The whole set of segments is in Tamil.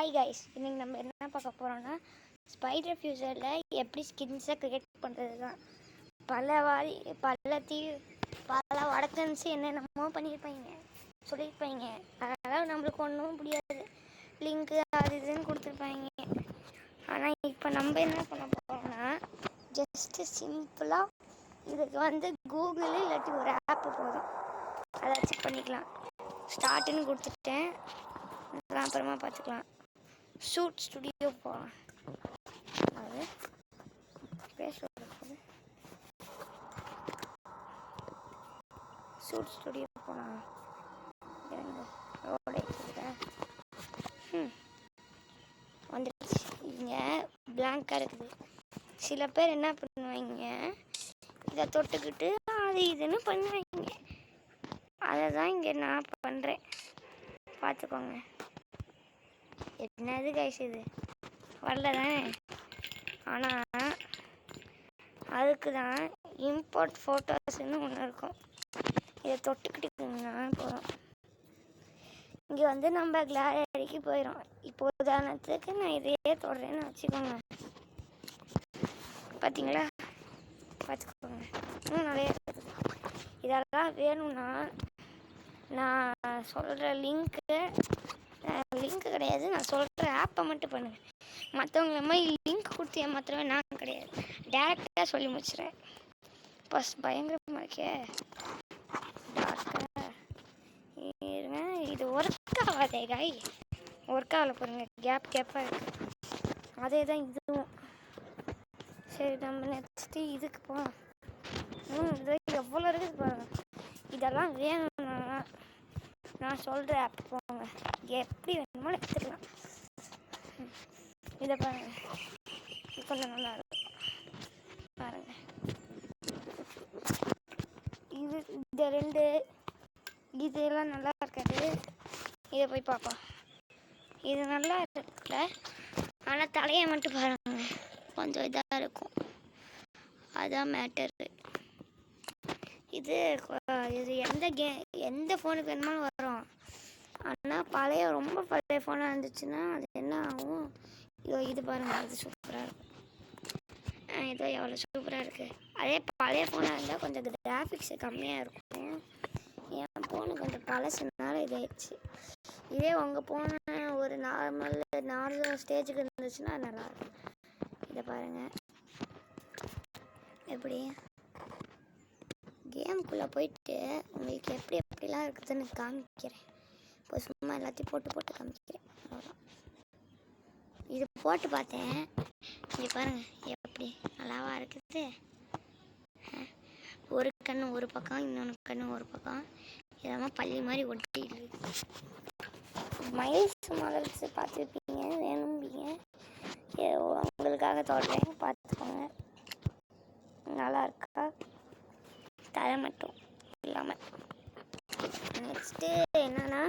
ஹாய் கைஸ், இன்றைக்கி நம்ம என்ன பார்க்க போகிறோன்னா ஸ்பைடர் ஃபியூச்சரில் எப்படி ஸ்கின்ஸை க்ரியேட் பண்ணுறது தான். பல வடக்கன்ஸு என்னென்னமோ பண்ணியிருப்பாங்க, சொல்லியிருப்பாங்க. அதனால் நம்மளுக்கு ஒன்றும் முடியாது, லிங்க்கு அது இதுன்னு கொடுத்துருப்பாங்க. ஆனால் இப்போ நம்ம என்ன பண்ண போகிறோம்னா ஜஸ்ட்டு சிம்பிளாக இதுக்கு கூகுள் இல்லாட்டி ஒரு ஆப்பு போதும், அதை வச்சு பண்ணிக்கலாம். ஸ்டார்ட்டுன்னு கொடுத்துட்டேன், அப்புறமா பார்த்துக்கலாம். ஷூட் ஸ்டுடியோ போகலாம். அது பேசுவது ஷூட் ஸ்டுடியோ போகலாம். வந்துடுச்சு. இங்கே பிளாங்காக இருக்குது. சில பேர் என்ன பண்ணுவாங்க, இதை தொட்டுக்கிட்டு அது இதுன்னு பண்ணுவாங்க. அதை தான் இங்கே நான் பண்ணுறேன், பார்த்துக்கோங்க. என்னது கைஸ், இது வரல தானே? ஆனால் அதுக்கு தான் இம்போர்ட் ஃபோட்டோஸ்ன்னு ஒன்று இருக்கும். இதை தொட்டுக்கிட்டிங்கன்னா போதும், இங்கே நம்ம கேலரிக்கு போயிடும். இப்போ உதாரணத்துக்கு நான் இதையே தொடுறேன்னு வச்சுக்கோங்க, பார்த்தீங்களா? பார்த்துக்கோங்க, இன்னும் நிறைய இருக்குது. இதெல்லாம் வேணும்னா நான் சொல்கிற லிங்க்கு கிடையாது, நான் சொல்கிற ஆப்பை மட்டும் பண்ணுங்கள். மற்றவங்கள மாதிரி லிங்க் கொடுத்து ஏமாத்திரவே நான் கிடையாது, டேரெக்டாக சொல்லி முடிச்சிடுறேன். பஸ் பயங்கரமாக இருக்கே, இது ஒர்க் ஆகாதே காய், ஒர்க் ஆகலை பாருங்க, கேப்பாக இருக்குது. அதே தான் இதுவும். சரி, நம்ம நெக்ஸ்ட்டு இதுக்கு போகலாம். இது எவ்வளோ இருக்குது பாருங்கள். இதெல்லாம் வேணும்னா நான் சொல்கிற ஆப் போங்க, எப்படி வேணுமோ எடுத்துக்கலாம். இதை பாருங்கள், இது கொஞ்சம் நல்லா இருக்கும் பாருங்கள். இந்த ரெண்டு இதெல்லாம் நல்லா இருக்காது, இதை போய் பார்ப்போம். இது நல்லா இருக்குல்ல, ஆனால் தலையை மட்டும் பாருங்க, கொஞ்சம் இதாக இருக்கும், அதான் மேட்டரு. இது எந்த ஃபோனுக்கு வேணுமாலும் வரும். ஆனால் ரொம்ப பழைய ஃபோனாக இருந்துச்சுன்னா அது என்ன ஆகும்? இது பாருங்கள், அது சூப்பராக இருக்கும். இதோ எவ்வளோ சூப்பராக இருக்குது. அதே பழைய ஃபோனாக இருந்தால் கொஞ்சம் கிராஃபிக்ஸ் கம்மியாக இருக்கும். என் ஃபோனு கொஞ்சம் பழசுனால இதாகிடுச்சு. இதே உங்கள் ஃபோனு ஒரு நார்மல் ஸ்டேஜுக்கு இருந்துச்சுன்னா நல்லாயிருக்கும். இதை பாருங்கள், எப்படி கேமுக்குள்ளே போயிட்டு உங்களுக்கு எப்படிலாம் இருக்குதுன்னு காமிக்கிறேன். இப்போ சும்மா எல்லாத்தையும் போட்டு காமிக்கிறேன், அவ்வளோதான். இது போட்டு பார்த்தேன், இங்கே பாருங்கள் எப்படி நல்லாவா இருக்குது. ஒரு கண்ணு ஒரு பக்கம், இன்னொன்று கண்ணு ஒரு பக்கம், இதெல்லாம் பள்ளி மாதிரி ஒட்டிடுது. மைல்ஸ் மாடல்ஸ் பார்த்துருப்பீங்க, வேணும்பீங்க, உங்களுக்காக தொடறேன், பார்த்துக்கோங்க. நல்லா இருக்கா? தலை மட்டும் இல்லாமல். நெக்ஸ்ட்டு என்னன்னா,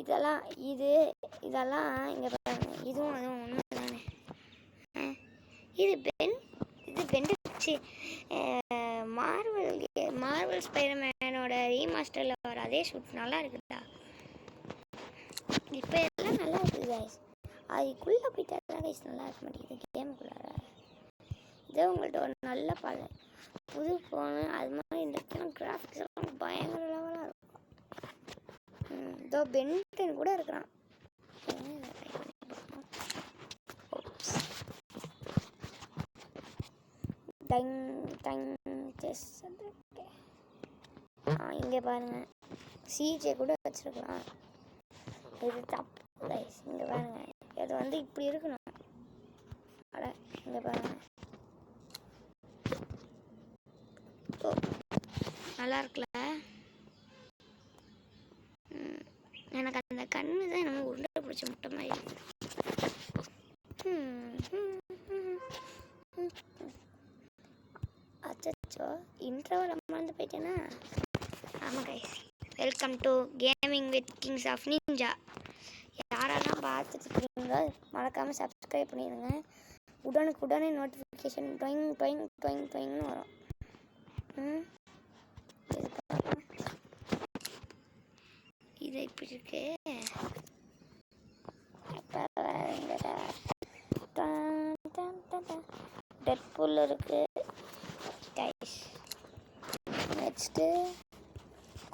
இதெல்லாம் இங்கே பாருங்க, இதுவும் அதுவும் ஒன்று தானே. இது பெண்டுச்சு. மார்வல் ஸ்பைடர்மேனோட ரீமாஸ்டரில் வர அதே ஷூட் நல்லா இருக்குதா? இப்போ எல்லாம் நல்லா இருக்குது கைஸ். அதுக்குள்ளே போயிட்டா கைஸ் நல்லா இருக்க மாட்டேங்குது கேமுக்குள்ளார. இதே உங்கள்கிட்ட ஒரு நல்ல புது ஃபோனு அது மாதிரி இருந்துச்சுன்னா கிராஃபிக்ஸ் எல்லாம் பயங்கர லெவலாக இருக்கும். இதோ பென்டன் கூட இருக்கிறான். இங்கே பாருங்கள், சிஜே கூட வச்சுருக்கலாம். இது தப்பு கைஸ். இங்கே பாருங்கள், இது இப்படி இருக்கணும். இங்கே பாருங்கள், நல்லா இருக்குல்ல? எனக்கு அந்த கண்ணு தான் நம்ம உருண்டை பிடிச்ச முட்டை மாதிரி இருக்குது. அச்சோ, இன்ட்ரோவில் மறந்து போயிட்டேன்னா. ஆமாம் guys, welcome to gaming with kings of ninja. யாரெல்லாம் பார்த்துட்டு இருக்கீங்களோ மறக்காமல் சப்ஸ்கிரைப் பண்ணிடுங்க. உடனே நோட்டிஃபிகேஷன் டொயிங்னு வரும். இது இப்படி இருக்கு. டெட்பூல் இருக்குது கைஸ். நெக்ஸ்ட்டு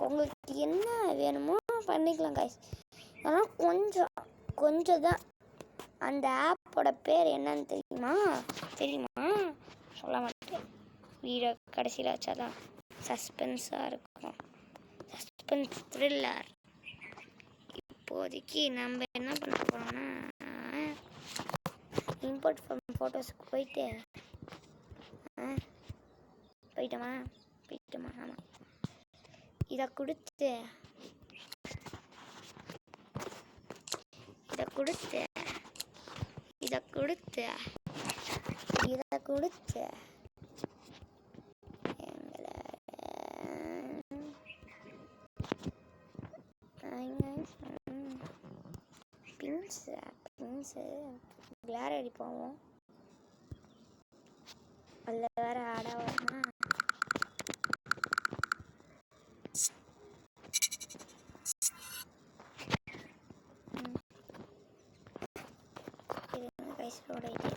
உங்களுக்கு என்ன வேணுமோ பண்ணிக்கலாம் கைஸ். ஆனால் கொஞ்சம் தான். அந்த ஆப்போட பேர் என்னன்னு தெரியுமா? சொல்ல மாட்டேன். வீடியோ கடைசியில் வச்சாதான் சஸ்பென்ஸாக இருக்கும். Suspense thriller. இப்போதைக்கு நம்ம என்ன பண்ண போகிறோம்னா இம்போர்ட் ஃப்ரம் ஃபோட்டோஸுக்கு போயிட்டோமா ஆமாம். இதை கொடுத்து பின்ஸு கிளார் அடிப்போம். அதில் வேறு ஆடாக வருமா? கைஸோட இது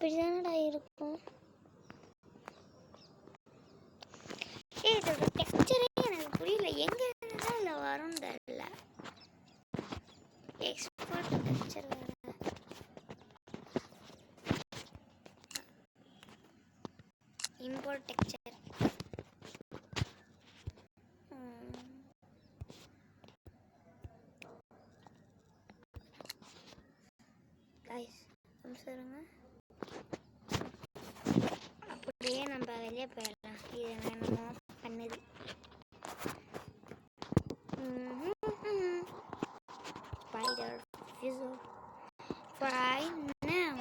இப்படிதானடா இருக்கும். இதோட டெக்ஸ்சரே எனக்கு புரியல. எங்கே இருந்தால் இல்லை வரும் தெரியல. எக்ஸ்போர்ட் டெக்ஸ்சர் வேறு. Import texture. கைஸ் சொல்லுங்க. அப்படியே நம்ம வெளியே போயிடலாம். இது என்னமோ பண்ணுது. Spider fizzle fry now.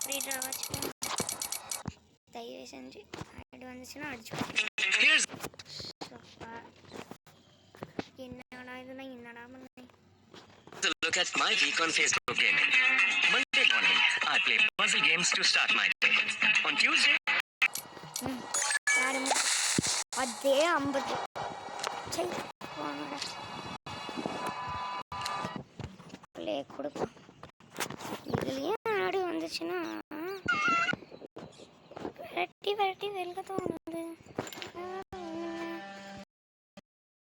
Freeda வச்சுக்கோங்க. தயவு செஞ்சு ஆடு வந்துச்சுன்னா அடிச்சு என்னடா இதுனா என்னடா பண்ணேன். Look at my week on Facebook gaming. Monday morning, I play puzzle games to start my day. On Tuesday, அதே 50 பிள்ளைய கொடுப்போம். இதுலயே ஆடு வந்துச்சுன்னா விரட்டி வெளில தோணுது.